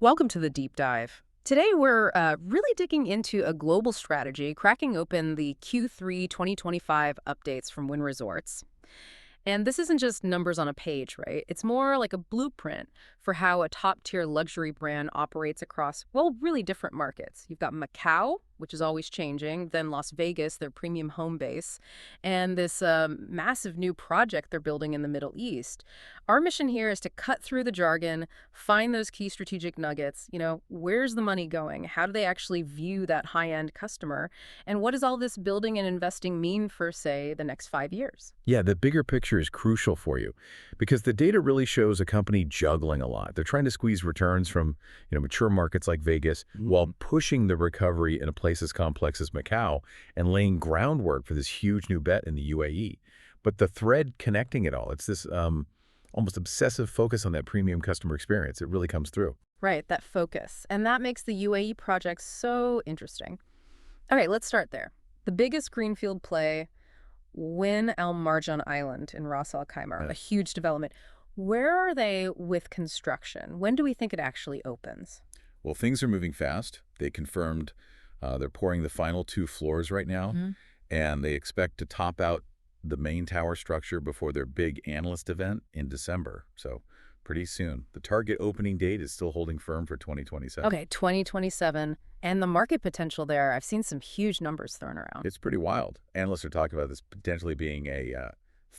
Welcome to the deep dive. Today, we're really digging into a global strategy, cracking open the Q3 2025 updates from Wynn Resorts. And this isn't just numbers on a page, right? It's more like a blueprint for how a top-tier luxury brand operates across, well, really different markets. You've got Macau, which is always changing, then Las Vegas, their premium home base, and this massive new project they're building in the Middle East. Our mission here is to cut through the jargon, find those key strategic nuggets. Where's the money going? How do they actually view that high-end customer? And what does all this building and investing mean for, say, the next 5 years? Yeah, the bigger picture is crucial for you because the data really shows a company juggling a lot. They're trying to squeeze returns from, mature markets like Vegas while pushing the recovery in a place as complex as Macau and laying groundwork for this huge new bet in the UAE. But the thread connecting it all, it's this almost obsessive focus on that premium customer experience. It really comes through. Right, that focus. And that makes the UAE project so interesting. Okay, let's start there. The biggest greenfield play, Wynn Al Marjan Island in Ras Al Khaimah, a huge development. Where are they with construction? When do we think it actually opens? Well, things are moving fast. They confirmed they're pouring the final 2 floors right now, and they expect to top out the main tower structure before their big analyst event in December. So pretty soon. The target opening date is still holding firm for 2027. Okay, 2027. And the market potential there, I've seen some huge numbers thrown around. It's pretty wild. Analysts are talking about this potentially being a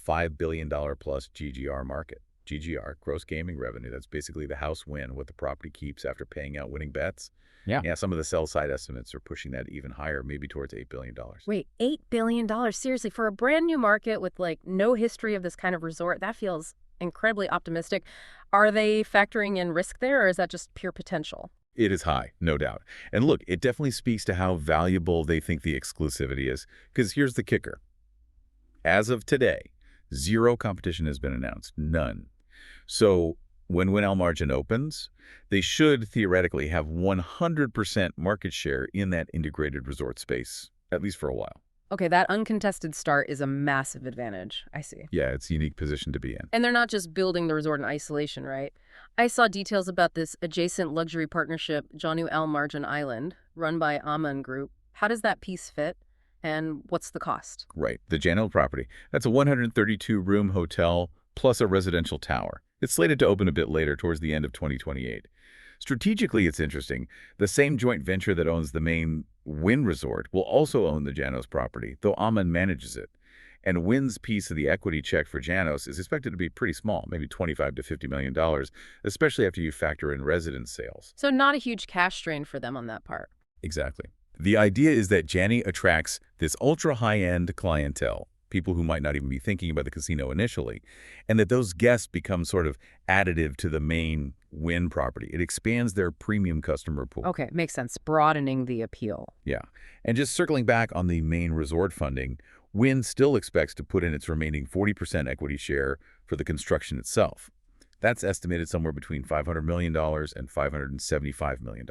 $5 billion plus GGR market. GGR, gross gaming revenue. That's basically the house win, what the property keeps after paying out winning bets. Yeah, some of the sell-side estimates are pushing that even higher, maybe towards $8 billion. Wait, $8 billion? Seriously, for a brand new market with no history of this kind of resort, that feels incredibly optimistic. Are they factoring in risk there, or is that just pure potential? It is high, no doubt. And look, it definitely speaks to how valuable they think the exclusivity is. Because here's the kicker. As of today, 0 competition has been announced. None. So when Wynn Al Marjan opens, they should theoretically have 100% market share in that integrated resort space, at least for a while. Okay, that uncontested start is a massive advantage. I see. Yeah, it's a unique position to be in. And they're not just building the resort in isolation, right? I saw details about this adjacent luxury partnership, Wynn Al Marjan Island, run by Aman Group. How does that piece fit? And what's the cost? Right, the Janelle property. That's a 132-room hotel plus a residential tower. It's slated to open a bit later, towards the end of 2028. Strategically, it's interesting. The same joint venture that owns the main Wynn Resort will also own the Janos property, though Aman manages it. And Wynn's piece of the equity check for Janos is expected to be pretty small, maybe $25 to $50 million, especially after you factor in residence sales. So not a huge cash strain for them on that part. Exactly. The idea is that Janney attracts this ultra-high-end clientele, people who might not even be thinking about the casino initially, and that those guests become sort of additive to the main Wynn property. It expands their premium customer pool. Okay, makes sense. Broadening the appeal. Yeah. And just circling back on the main resort funding, Wynn still expects to put in its remaining 40% equity share for the construction itself. That's estimated somewhere between $500 million and $575 million.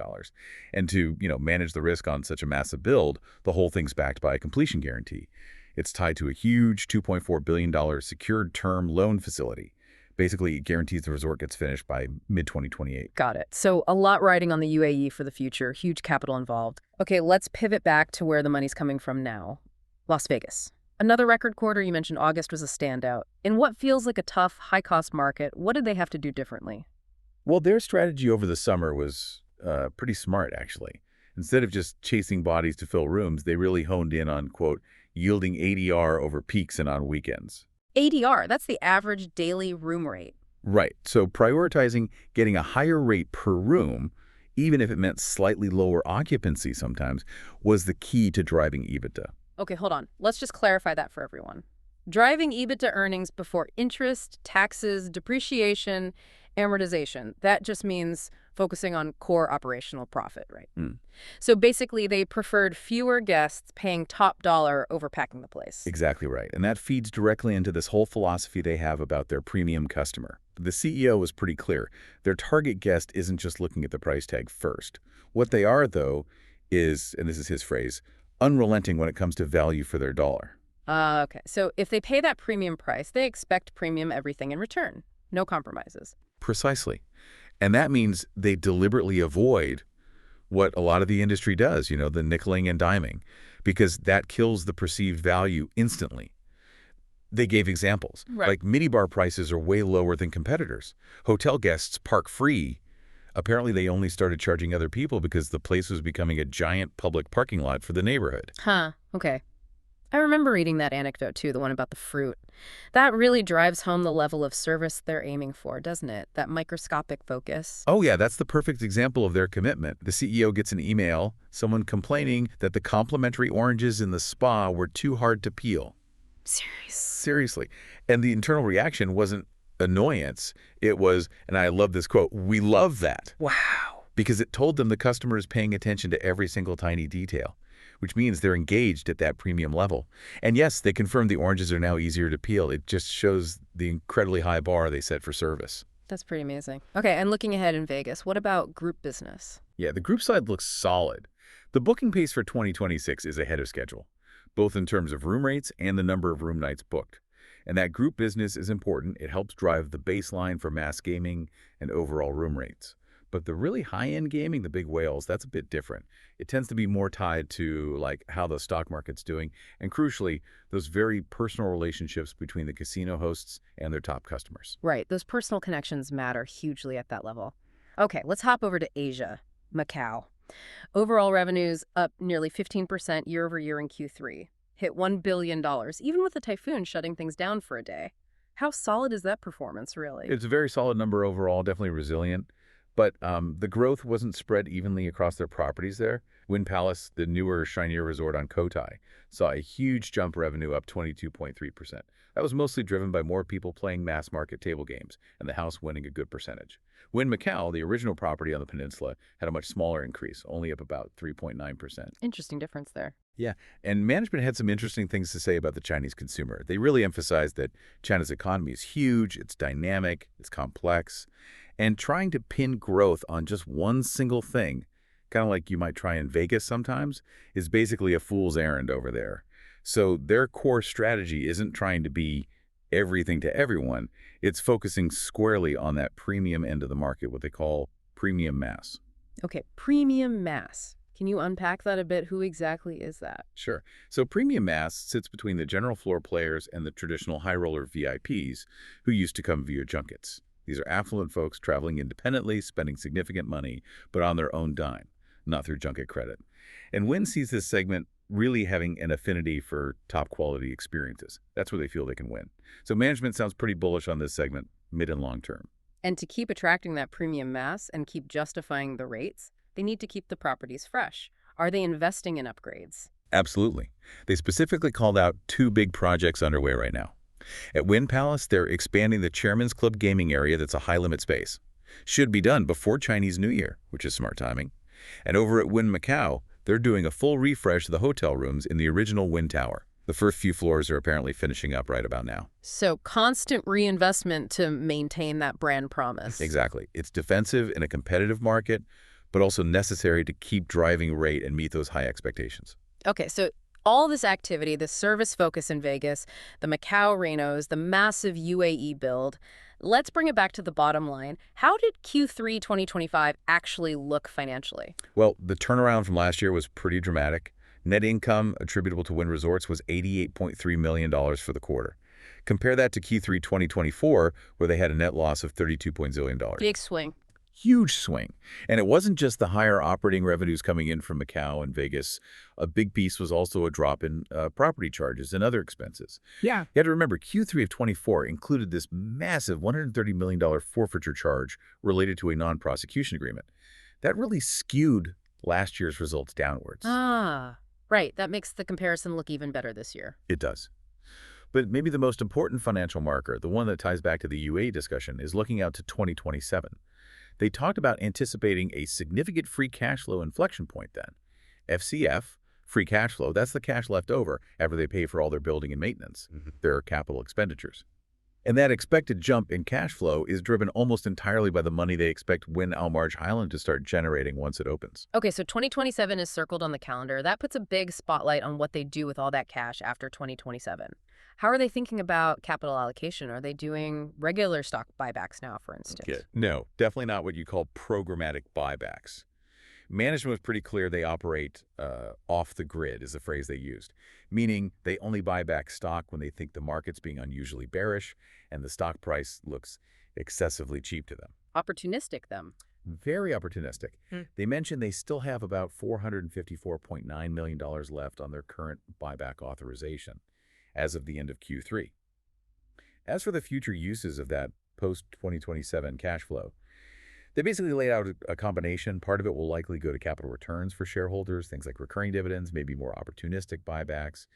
And to, manage the risk on such a massive build, the whole thing's backed by a completion guarantee. It's tied to a huge $2.4 billion secured term loan facility. Basically, it guarantees the resort gets finished by mid-2028. Got it. So a lot riding on the UAE for the future, huge capital involved. Okay, let's pivot back to where the money's coming from now. Las Vegas. Another record quarter. You mentioned August was a standout. In what feels like a tough, high-cost market, what did they have to do differently? Well, their strategy over the summer was pretty smart, actually. Instead of just chasing bodies to fill rooms, they really honed in on, quote, yielding ADR over peaks and on weekends. ADR, that's the average daily room rate. Right. So prioritizing getting a higher rate per room, even if it meant slightly lower occupancy sometimes, was the key to driving EBITDA. Okay, hold on. Let's just clarify that for everyone. Driving EBITDA earnings before interest, taxes, depreciation, amortization. That just means focusing on core operational profit, right? So basically, they preferred fewer guests paying top dollar over packing the place. Exactly right. And that feeds directly into this whole philosophy they have about their premium customer. The CEO was pretty clear. Their target guest isn't just looking at the price tag first. What they are, though, is, and this is his phrase, unrelenting when it comes to value for their dollar. Okay. So if they pay that premium price, they expect premium everything in return. No compromises. Precisely. And that means they deliberately avoid what a lot of the industry does, the nickeling and diming, because that kills the perceived value instantly. They gave examples, Right. like minibar prices are way lower than competitors. Hotel guests park free. Apparently, they only started charging other people because the place was becoming a giant public parking lot for the neighborhood. Huh. Okay. I remember reading that anecdote, too, the one about the fruit. That really drives home the level of service they're aiming for, doesn't it? That microscopic focus. Oh yeah, that's the perfect example of their commitment. The CEO gets an email, someone complaining that the complimentary oranges in the spa were too hard to peel. Serious. Seriously. And the internal reaction wasn't annoyance. It was, and I love this quote, "We love that." Wow. Because it told them the customer is paying attention to every single tiny detail, which means they're engaged at that premium level. And yes, they confirmed the oranges are now easier to peel. It just shows the incredibly high bar they set for service. That's pretty amazing. Okay, and looking ahead in Vegas, what about group business? Yeah, the group side looks solid. The booking pace for 2026 is ahead of schedule, both in terms of room rates and the number of room nights booked. And that group business is important. It helps drive the baseline for mass gaming and overall room rates. But the really high-end gaming, the big whales, that's a bit different. It tends to be more tied to like how the stock market's doing, and crucially, those very personal relationships between the casino hosts and their top customers. Right, those personal connections matter hugely at that level. Okay, let's hop over to Asia, Macau. Overall revenues up nearly 15% year over year in Q3, hit $1 billion, even with the typhoon shutting things down for a day. How solid is that performance, really? It's a very solid number overall, definitely resilient. But the growth wasn't spread evenly across their properties there. Wynn Palace, the newer, shinier resort on Cotai, saw a huge jump revenue up 22.3%. That was mostly driven by more people playing mass market table games and the house winning a good percentage. Wynn Macau, the original property on the peninsula, had a much smaller increase, only up about 3.9%. Interesting difference there. Yeah, and management had some interesting things to say about the Chinese consumer. They really emphasized that China's economy is huge, it's dynamic, it's complex, and trying to pin growth on just one single thing, kind of like you might try in Vegas sometimes, is basically a fool's errand over there. So their core strategy isn't trying to be everything to everyone. It's focusing squarely on that premium end of the market, what they call premium mass. Okay, premium mass. Can you unpack that a bit? Who exactly is that? Sure. So premium mass sits between the general floor players and the traditional high roller VIPs who used to come via junkets. These are affluent folks traveling independently, spending significant money, but on their own dime, not through junket credit. And Wynn sees this segment really having an affinity for top quality experiences. That's where they feel they can win. So management sounds pretty bullish on this segment, mid and long term. And to keep attracting that premium mass and keep justifying the rates, they need to keep the properties fresh. Are they investing in upgrades? Absolutely. They specifically called out two big projects underway right now. At Wynn Palace, they're expanding the Chairman's Club gaming area that's a high-limit space. Should be done before Chinese New Year, which is smart timing. And over at Wynn Macau, they're doing a full refresh of the hotel rooms in the original Wynn Tower. The first few floors are apparently finishing up right about now. So constant reinvestment to maintain that brand promise. Exactly. It's defensive in a competitive market, but also necessary to keep driving rate and meet those high expectations. Okay, so all this activity, the service focus in Vegas, the Macau renos, the massive UAE build, let's bring it back to the bottom line. How did Q3 2025 actually look financially? Well, the turnaround from last year was pretty dramatic. Net income attributable to Wynn Resorts was $88.3 million for the quarter. Compare that to Q3 2024, where they had a net loss of $32.0 million. Big swing. Huge swing. And it wasn't just the higher operating revenues coming in from Macau and Vegas. A big piece was also a drop in property charges and other expenses. Yeah. You have to remember, Q3 of 24 included this massive $130 million forfeiture charge related to a non-prosecution agreement. That really skewed last year's results downwards. Ah, right. That makes the comparison look even better this year. It does. But maybe the most important financial marker, the one that ties back to the UA discussion, is looking out to 2027. They talked about anticipating a significant free cash flow inflection point then. FCF, free cash flow, that's the cash left over after they pay for all their building and maintenance, their capital expenditures. And that expected jump in cash flow is driven almost entirely by the money they expect Wynn Al Marjan Island to start generating once it opens. Okay, so 2027 is circled on the calendar. That puts a big spotlight on what they do with all that cash after 2027. How are they thinking about capital allocation? Are they doing regular stock buybacks now, for Yeah. instance? No, definitely not what you call programmatic buybacks. Management was pretty clear they operate off the grid is the phrase they used, meaning they only buy back stock when they think the market's being unusually bearish and the stock price looks excessively cheap to them. Opportunistic them. Very opportunistic. Hmm. They mentioned they still have about $454.9 million left on their current buyback authorization as of the end of Q3. As for the future uses of that post-2027 cash flow, they basically laid out a combination. Part of it will likely go to capital returns for shareholders, things like recurring dividends, maybe more opportunistic buybacks.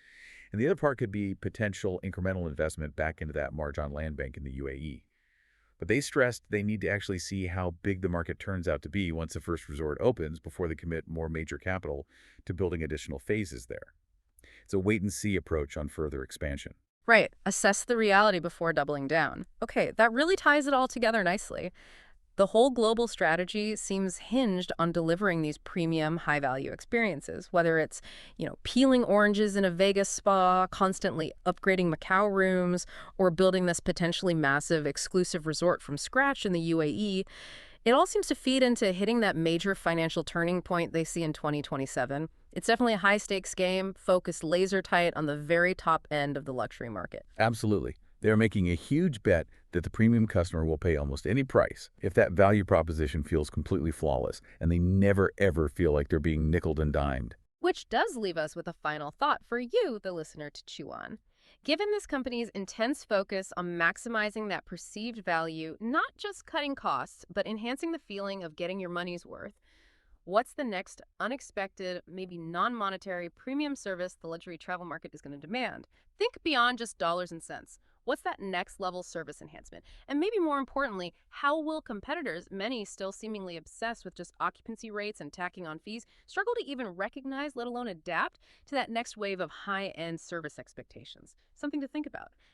And the other part could be potential incremental investment back into that Marjan land bank in the UAE. But they stressed they need to actually see how big the market turns out to be once the first resort opens before they commit more major capital to building additional phases there. It's a wait-and-see approach on further expansion. Right. Assess the reality before doubling down. Okay, that really ties it all together nicely. The whole global strategy seems hinged on delivering these premium, high-value experiences, whether it's, peeling oranges in a Vegas spa, constantly upgrading Macau rooms, or building this potentially massive exclusive resort from scratch in the UAE. It all seems to feed into hitting that major financial turning point they see in 2027. It's definitely a high-stakes game, focused laser tight on the very top end of the luxury market. Absolutely. They're making a huge bet that the premium customer will pay almost any price if that value proposition feels completely flawless and they never ever feel like they're being nickeled and dimed. Which does leave us with a final thought for you, the listener, to chew on. Given this company's intense focus on maximizing that perceived value, not just cutting costs, but enhancing the feeling of getting your money's worth, what's the next unexpected, maybe non-monetary premium service the luxury travel market is going to demand? Think beyond just dollars and cents. What's that next level service enhancement? And maybe more importantly, how will competitors, many still seemingly obsessed with just occupancy rates and tacking on fees, struggle to even recognize, let alone adapt to that next wave of high-end service expectations? Something to think about.